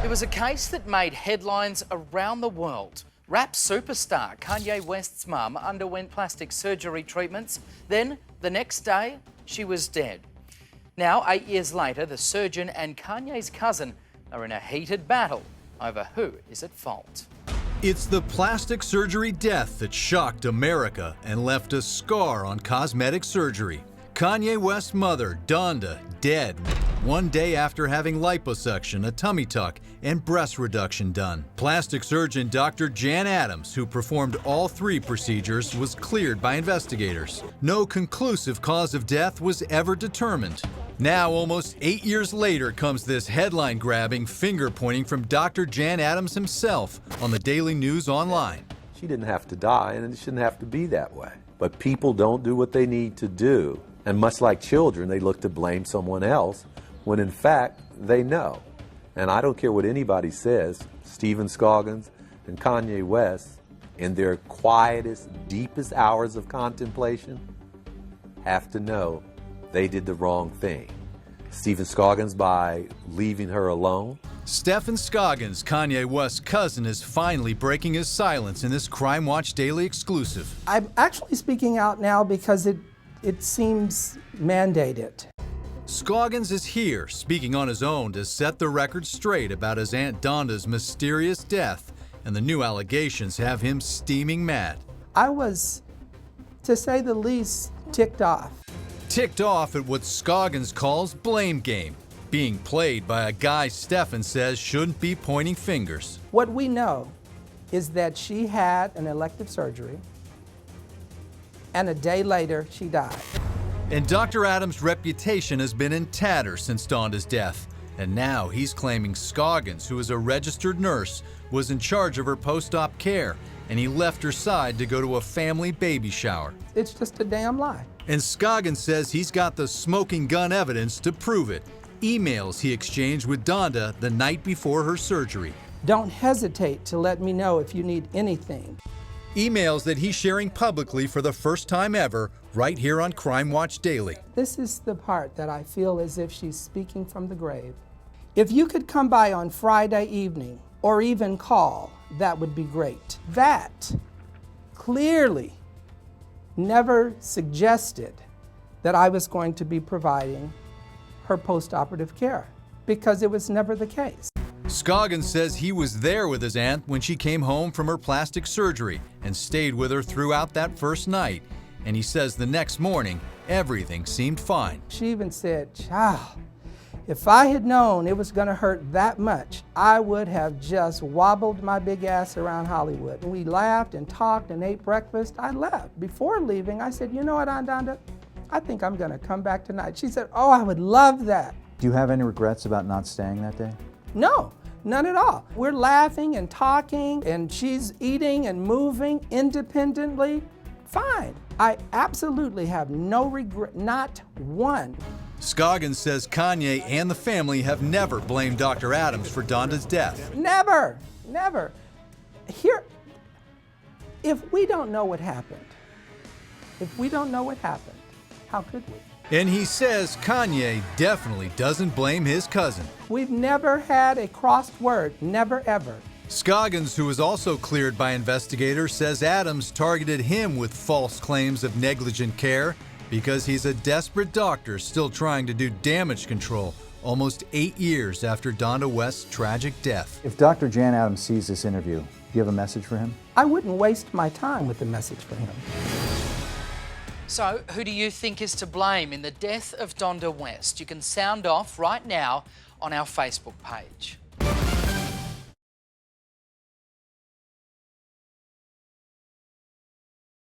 It was a case that made headlines around the world. Rap superstar Kanye West's mum underwent plastic surgery treatments. Then, the next day, she was dead. Now, 8 years later, the surgeon and Kanye's cousin are in a heated battle over who is at fault. It's the plastic surgery death that shocked America and left a scar on cosmetic surgery. Kanye West's mother, Donda, dead 1 day after having liposuction, a tummy tuck, and breast reduction done. Plastic surgeon Dr. Jan Adams, who performed all 3 procedures, was cleared by investigators. No conclusive cause of death was ever determined. Now, almost 8 years later, comes this headline-grabbing finger-pointing from Dr. Jan Adams himself on the Daily News Online. She didn't have to die, and it shouldn't have to be that way. But people don't do what they need to do. And much like children, they look to blame someone else when in fact they know. And I don't care what anybody says, Stephan Scoggins and Kanye West, in their quietest, deepest hours of contemplation, have to know they did the wrong thing. Stephan Scoggins by leaving her alone. Stephan Scoggins, Kanye West's cousin, is finally breaking his silence in this Crime Watch Daily exclusive. I'm actually speaking out now because it seems mandated. Scoggins is here, speaking on his own to set the record straight about his Aunt Donda's mysterious death, and the new allegations have him steaming mad. I was, to say the least, ticked off. Ticked off at what Scoggins calls blame game, being played by a guy Stephan says shouldn't be pointing fingers. What we know is that she had an elective surgery, and a day later, she died. And Dr. Adams' reputation has been in tatters since Donda's death. And now he's claiming Scoggins, who is a registered nurse, was in charge of her post-op care, and he left her side to go to a family baby shower. It's just a damn lie. And Scoggins says he's got the smoking gun evidence to prove it. Emails he exchanged with Donda the night before her surgery. Don't hesitate to let me know if you need anything. Emails that he's sharing publicly for the first time ever, right here on Crime Watch Daily. This is the part that I feel as if she's speaking from the grave. If you could come by on Friday evening, or even call, that would be great. That clearly never suggested that I was going to be providing her post-operative care, because it was never the case. Scoggins says he was there with his aunt when she came home from her plastic surgery and stayed with her throughout that first night. And he says the next morning, everything seemed fine. She even said, "Child, if I had known it was gonna hurt that much, I would have just wobbled my big ass around Hollywood." We laughed and talked and ate breakfast. I left. Before leaving, I said, "You know what, Aunt Donda? I think I'm gonna come back tonight." She said, "Oh, I would love that." Do you have any regrets about not staying that day? No, none at all. We're laughing and talking, and she's eating and moving independently. Fine. I absolutely have no regret, not one. Scoggins says Kanye and the family have never blamed Dr. Adams for Donda's death. Never, never. Here, if we don't know what happened, how could we? And he says Kanye definitely doesn't blame his cousin. We've never had a crossed word, never ever. Scoggins, who was also cleared by investigators, says Adams targeted him with false claims of negligent care because he's a desperate doctor still trying to do damage control almost 8 years after Donda West's tragic death. If Dr. Jan Adams sees this interview, do you have a message for him? I wouldn't waste my time with a message for him. So, who do you think is to blame in the death of Donda West? You can sound off right now on our Facebook page.